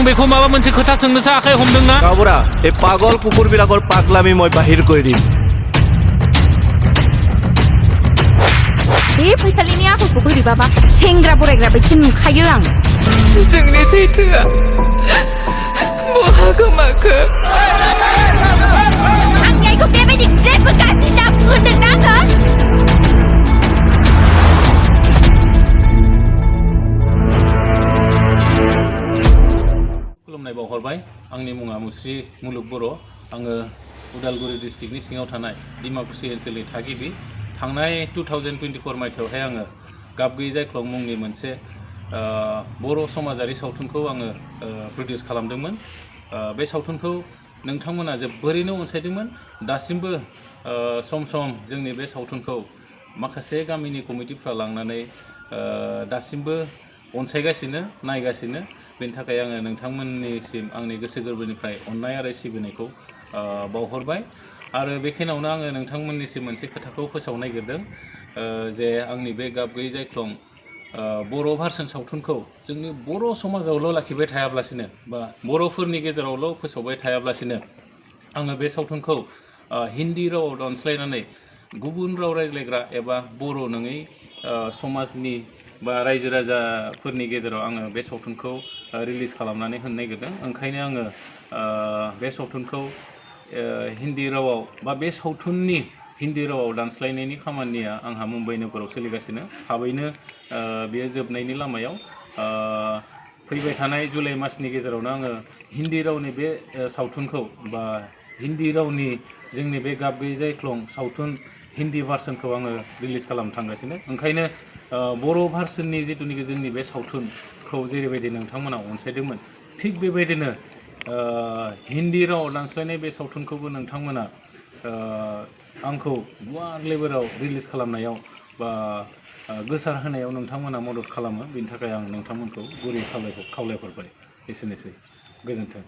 बेखौ माबा मोनसे खोथा सोंनोसो आखाइ हमदोंना गावबुरा ए पागल कुकुर বিলাকৰ पागलामी মই बाहिर কৰি দিম बे फैसालिनि आखलखौ बोरैबाबा सेंग्रा बोरायग्रा बायदि नुखायो आं जोंनि सैथोआ बहा गोमाखो आंनि आइखौ बेबायदि जेबो गाज्रि दा होनदोंना आङो खुलुमनाय बावहरबाय आंनि मुङा मुस्रि मुलुग बर' आङो उदालगुरि डिस्ट्रिक्टनि सिङाव थानाय डिमाकुसि ओनसोलनि थागिबि थांनाय 2024 मायथाइयावहाय आङो गाब गैयै जायख्लं मुंनि मोनसे बर' समाजारि सावथुनखौ आङो प्रडिउस खालामदोंमोन बे सावथुनखौ नोंथांमोना जोबोरैनो अनसायदोंमोन दासिमबो सम सम जोंनि बे सावथुनखौ माखासे गामिनि कमिटिफ्रा लांनानै दासिमबो अनसायगासिनो नायगासिनो बेनि थाखाय आङो नोंथांमोननिसिम आंनि गोसो गोरबोनिफ्राय अननाय आरो सिबिनायखौ बावहरबाय आरो बेखिनियावनो आङो नोंथांमोननिसिम मोनसे खोथाखौ फोसावनो नागिरदों जे आंनि बे गाब गैयै जायख्लं बर' भार्सन सावथुनखौ जोंनि बर' समाजावल' लाखिबाय थायाब्लासिनो बा बर'फोरनि गेजेरावल' फोसावबाय थायाब्लासिनो आङो बे सावथुनखौ हिन्दी रावाव दानस्लायनानै गुबुन राव रायज्लायग्रा एबा बर' नङै समाजनि बा रायजो राजाफोरनि गेजेराव आङो बे सावथुनखौ रिलिज खालामनानै होनो नागिरदों ओंखायनो आङो बे सावथुनखौ हिन्दी रावाव बा बे सावथुननि हिन्दी रावाव दानस्लायनायनि खामानिया आंहा मुम्बाइ नोगोराव सोलिगासिनो थाबैनो बेयो जोबनायनि लामायाव फैबाय थानाय जुलाइ मासनि गेजेरावनो आङो हिन्दी रावनि बे सावथुनखौ बा हिन्दी रावनि जोंनि बे गाब गैयै जायख्लं सावथुन हिन्दी भार्सनखौ आङो रिलिज खालामनो थांगासिनो ओंखायनो बर' भार्सननि जिथुनिखि जोंनि बे सावथुनखौ जेरैबायदि नोंथांमोना अनसायदोंमोन थिग बेबायदिनो हिन्दी राव दानस्लायनाय बे सावथुनखौबो नोंथांमोना आंखौ गुवार लेभेलाव रिलिज खालामनायाव बा गोसार होनायाव नोंथांमोना मदद खालामो बेनि थाखाय आं नोंथांमोनखौ गुरै खावलायहरबाय एसेनोसै गोजोन्थों